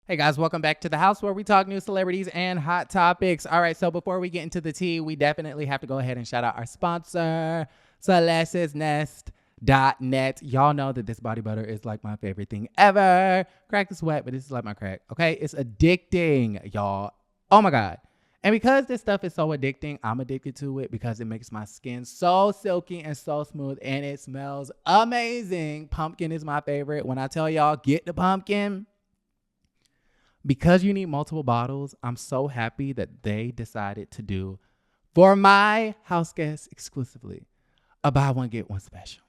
Hey guys, welcome back to the house where we talk news, celebrities, and hot topics. All right, so before we get into the tea, we definitely have to go ahead and shout out our sponsor, celestesnest.net. Y'all know that this body butter is like my favorite thing ever. Crack is wet, but this is like my crack, okay? It's addicting, y'all. Oh my God. And because this stuff is so addicting, I'm addicted to it because it makes my skin so silky and so smooth, and it smells amazing. Pumpkin is my favorite. When I tell y'all, get the pumpkin. Because you need multiple bottles, I'm so happy that they decided to do, for my house guests exclusively, a buy one, get one special.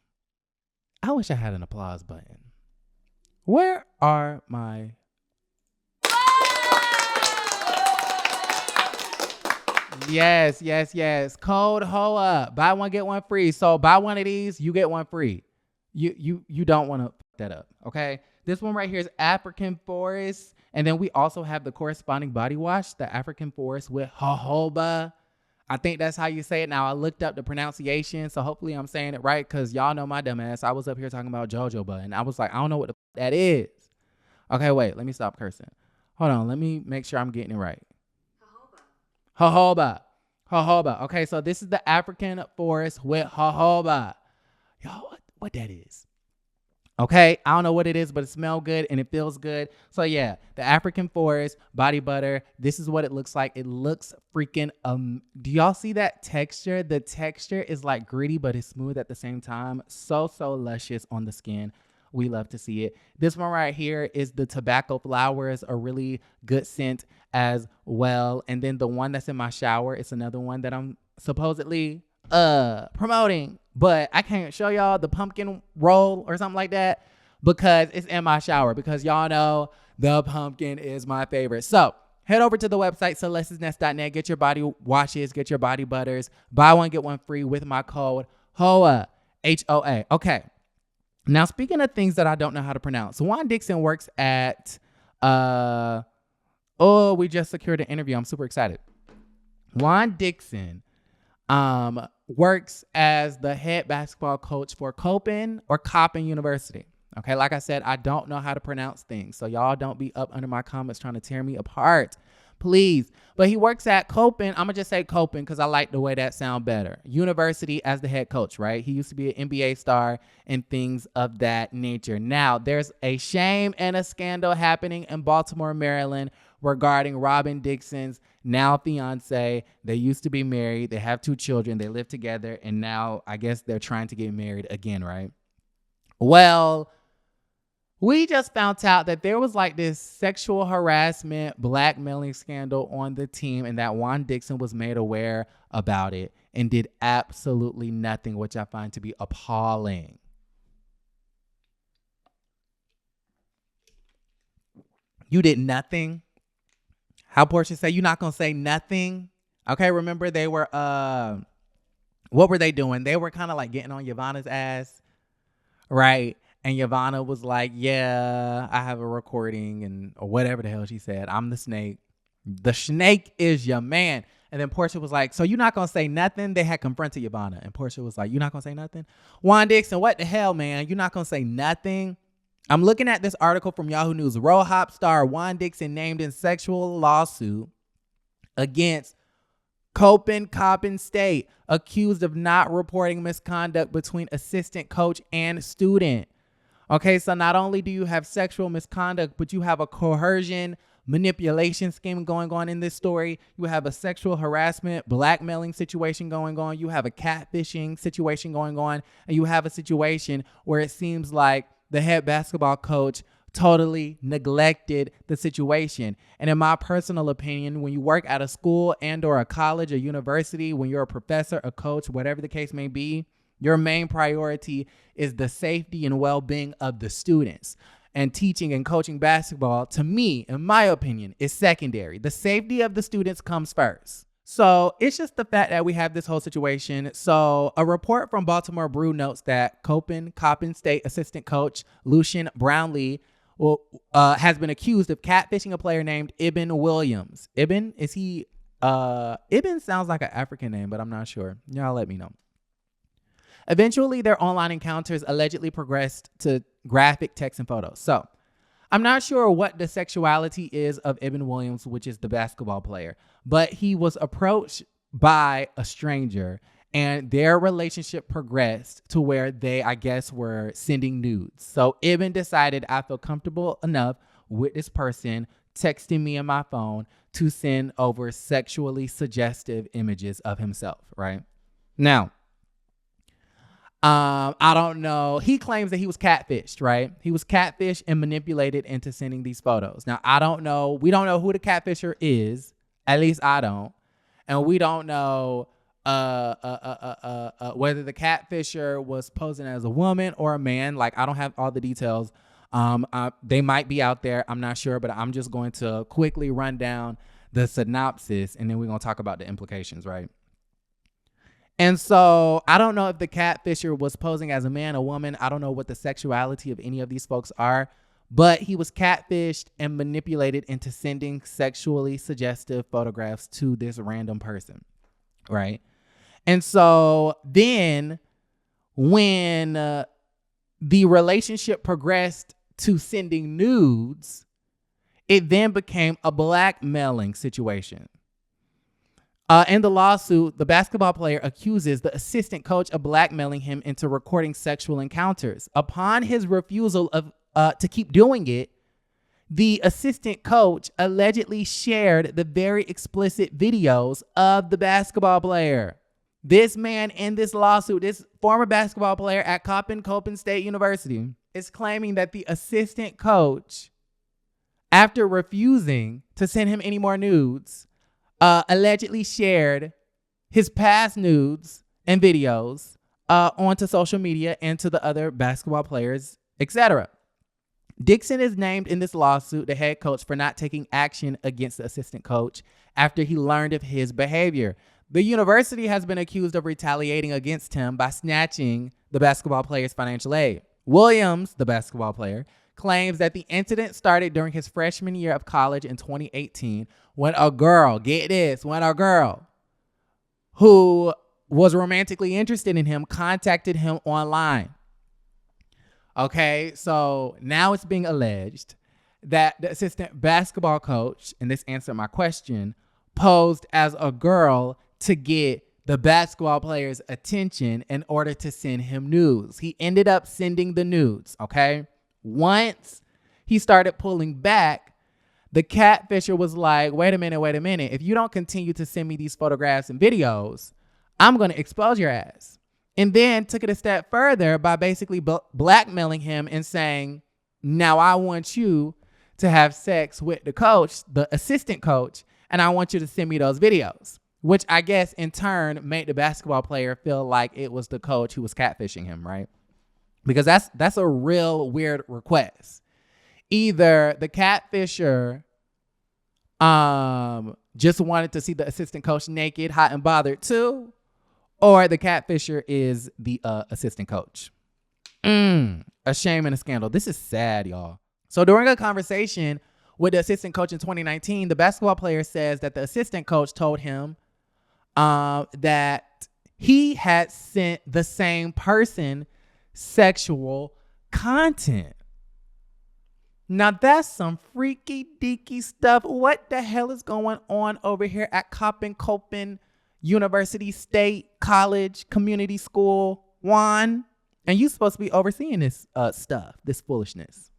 I wish I had an applause button. Where are my... Yes. Code RHOA. Buy one, get one free. So buy one of these, you get one free. You don't want to fuck that up, okay? This one right here is African Forest. And then we also have the corresponding body wash, the African Forest with jojoba. I think that's how you say it. Now, I looked up the pronunciation, so hopefully I'm saying it right, because y'all know my dumb ass. I was up here talking about jojoba, and I was like, I don't know what the that is. Okay, wait, let me stop cursing. Hold on, let me make sure I'm getting it right. Jojoba. Okay, so this is the African Forest with jojoba. Y'all, what that is? Okay, I don't know what it is, but it smells good and it feels good. So yeah, the African Forest body butter. This is what it looks like. It looks freaking do y'all see that texture? The texture is like gritty, but it's smooth at the same time. So luscious on the skin. We love to see it. This one right here is the tobacco flowers, a really good scent as well. And then the one that's in my shower, it's another one that I'm supposedly promoting, but I can't show y'all the pumpkin roll or something like that because it's in my shower, because y'all know the pumpkin is my favorite. So head over to the website celestesnest.net, get your body washes, get your body butters, buy one get one free with my code RHOA, HOA. Okay, now speaking of things that I don't know how to pronounce, Juan Dixon works at we just secured an interview. I'm super excited. Juan Dixon works as the head basketball coach for Copen University. Okay, like I said, I don't know how to pronounce things, so y'all don't be up under my comments trying to tear me apart, please. But he works at Copen. I'm gonna just say Copen because I like the way that sound better. University as the head coach, right? He used to be an NBA star and things of that nature. Now, there's a shame and a scandal happening in Baltimore, Maryland, regarding Robyn Dixon's now fiance. They used to be married. They have 2 children. They live together. And now I guess they're trying to get married again, right? Well, we just found out that there was like this sexual harassment, blackmailing scandal on the team, and that Juan Dixon was made aware about it and did absolutely nothing, which I find to be appalling. You did nothing? How Portia say, you're not going to say nothing? Okay, remember they were, what were they doing? They were kind of like getting on Yvonne's ass, right? And Yvonne was like, yeah, I have a recording or whatever the hell she said. I'm the snake. The snake is your man. And then Portia was like, so you're not going to say nothing? They had confronted Yvonne. And Portia was like, you're not going to say nothing? Juan Dixon, what the hell, man? You're not going to say nothing? I'm looking at this article from Yahoo News. RHOP star Juan Dixon named in sexual lawsuit against Copen State, accused of not reporting misconduct between assistant coach and student. Okay, so not only do you have sexual misconduct, but you have a coercion manipulation scheme going on in this story. You have a sexual harassment, blackmailing situation going on. You have a catfishing situation going on. And you have a situation where it seems like the head basketball coach totally neglected the situation. And in my personal opinion, when you work at a school and or a college or university, when you're a professor, a coach, whatever the case may be, your main priority is the safety and well-being of the students. And teaching and coaching basketball, to me, in my opinion, is secondary. The safety of the students comes first. So it's just the fact that we have this whole situation. So a report from Baltimore Brew notes that Copen State assistant coach Lucian Brownlee has been accused of catfishing a player named Ibn Williams. Ibn, is he? Ibn sounds like an African name, but I'm not sure. Y'all let me know. Eventually, their online encounters allegedly progressed to graphic text and photos. So I'm not sure what the sexuality is of Ibn Williams, which is the basketball player, but he was approached by a stranger and their relationship progressed to where they, I guess, were sending nudes. So Ibn decided, I feel comfortable enough with this person texting me on my phone to send over sexually suggestive images of himself, right? Now, I don't know. He claims that he was catfished, right? He was catfished and manipulated into sending these photos. Now, I don't know. We don't know who the catfisher is. At least I don't. And we don't know whether the catfisher was posing as a woman or a man. Like, I don't have all the details. They might be out there. I'm not sure, but I'm just going to quickly run down the synopsis and then we're going to talk about the implications, right? And so I don't know if the catfisher was posing as a man, a woman. I don't know what the sexuality of any of these folks are, but he was catfished and manipulated into sending sexually suggestive photographs to this random person, right? And so then when the relationship progressed to sending nudes, it then became a blackmailing situation. In the lawsuit, the basketball player accuses the assistant coach of blackmailing him into recording sexual encounters. Upon his refusal to keep doing it, the assistant coach allegedly shared the very explicit videos of the basketball player. This man in this lawsuit, this former basketball player at Coppin State University, is claiming that the assistant coach, after refusing to send him any more nudes, allegedly shared his past nudes and videos onto social media and to the other basketball players, etc. Dixon is named in this lawsuit the head coach for not taking action against the assistant coach after he learned of his behavior. The university has been accused of retaliating against him by snatching the basketball player's financial aid. Williams, the basketball player, claims that the incident started during his freshman year of college in 2018 when a girl, get this, when a girl who was romantically interested in him contacted him online. Okay, so now it's being alleged that the assistant basketball coach, and this answered my question, posed as a girl to get the basketball player's attention in order to send him nudes. He ended up sending the nudes, okay? Once he started pulling back, the catfisher was like, wait a minute. If you don't continue to send me these photographs and videos, I'm going to expose your ass. And then took it a step further by basically blackmailing him and saying, now I want you to have sex with the coach, the assistant coach, and I want you to send me those videos, which I guess in turn made the basketball player feel like it was the coach who was catfishing him, right? Because that's a real weird request. Either the catfisher just wanted to see the assistant coach naked, hot and bothered too, or the catfisher is the assistant coach. A shame and a scandal. This is sad, y'all. So during a conversation with the assistant coach in 2019, the basketball player says that the assistant coach told him that he had sent the same person sexual content. Now that's some freaky deaky stuff. What the hell is going on over here at Coppin University State College Community School, Juan? And you supposed to be overseeing this stuff, this foolishness.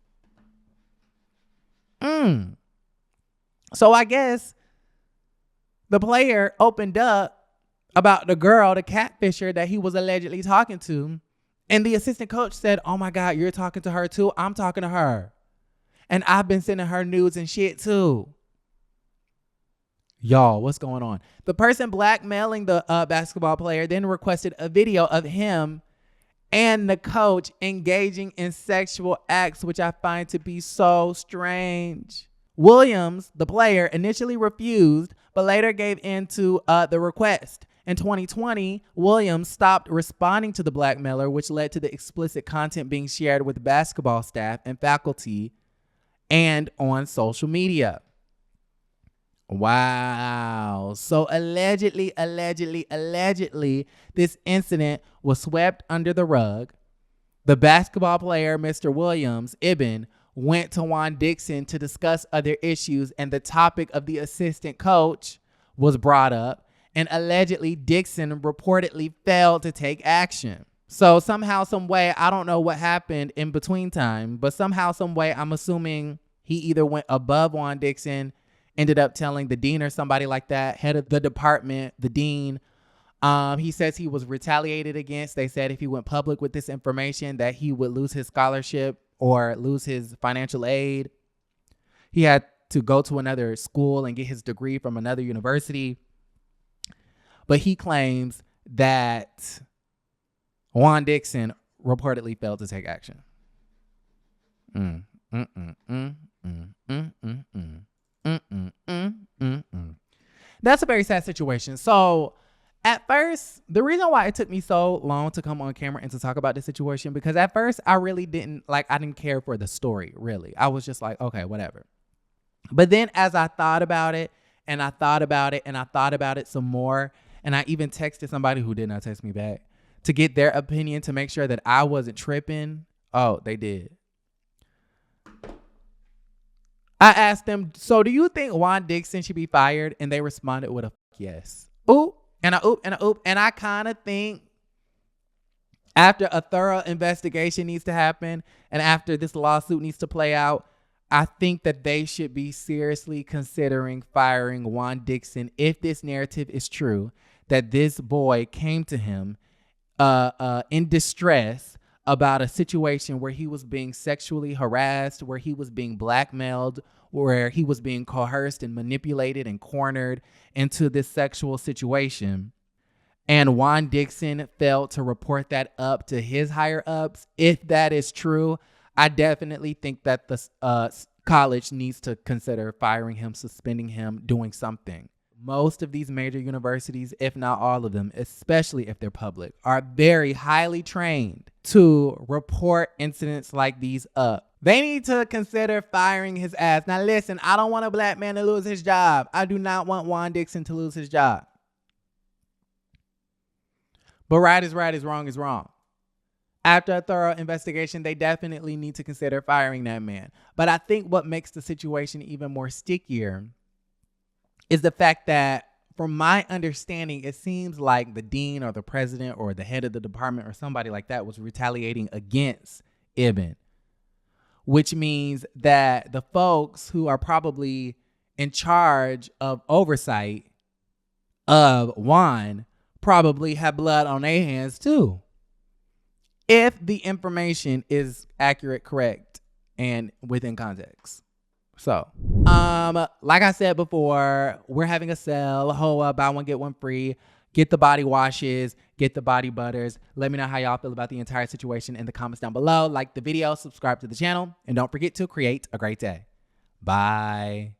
So I guess the player opened up about the girl, the catfisher that he was allegedly talking to. And the assistant coach said, oh my God, you're talking to her too? I'm talking to her. And I've been sending her nudes and shit too. Y'all, what's going on? The person blackmailing the basketball player then requested a video of him and the coach engaging in sexual acts, which I find to be so strange. Williams, the player, initially refused, but later gave in to the request. In 2020, Williams stopped responding to the blackmailer, which led to the explicit content being shared with basketball staff and faculty and on social media. Wow. So allegedly, this incident was swept under the rug. The basketball player, Mr. Williams, Ibn, went to Juan Dixon to discuss other issues, and the topic of the assistant coach was brought up, and allegedly Dixon reportedly failed to take action. So somehow, some way, I don't know what happened in between time, but somehow, some way, I'm assuming he either went above Juan Dixon, ended up telling the dean or somebody like that, head of the department, the dean. He says he was retaliated against. They said if he went public with this information that he would lose his scholarship or lose his financial aid. He had to go to another school and get his degree from another university. But he claims that Juan Dixon reportedly failed to take action. That's a very sad situation. So at first, the reason why it took me so long to come on camera and to talk about this situation, because at first I really didn't I didn't care for the story, really. I was just like, okay, whatever. But then as I thought about it and I thought about it and I thought about it some more, and I even texted somebody who did not text me back to get their opinion to make sure that I wasn't tripping. Oh, they did. I asked them, so do you think Juan Dixon should be fired? And they responded with a yes. Oop. And I kind of think after a thorough investigation needs to happen and after this lawsuit needs to play out, I think that they should be seriously considering firing Juan Dixon if this narrative is true, that this boy came to him in distress about a situation where he was being sexually harassed, where he was being blackmailed, where he was being coerced and manipulated and cornered into this sexual situation. And Juan Dixon failed to report that up to his higher ups. If that is true, I definitely think that the college needs to consider firing him, suspending him, doing something. Most of these major universities, if not all of them, especially if they're public, are very highly trained to report incidents like these up. They need to consider firing his ass. Now listen, I don't want a black man to lose his job. I do not want Juan Dixon to lose his job. But right is wrong is wrong. After a thorough investigation, they definitely need to consider firing that man. But I think what makes the situation even more stickier is the fact that, from my understanding, it seems like the dean or the president or the head of the department or somebody like that was retaliating against Ibn, which means that the folks who are probably in charge of oversight of Juan probably have blood on their hands too, if the information is accurate, correct, and within context. So, like I said before, we're having a sale, RHOA, buy one, get one free. Get the body washes, get the body butters. Let me know how y'all feel about the entire situation in the comments down below. Like the video, subscribe to the channel, and don't forget to create a great day. Bye.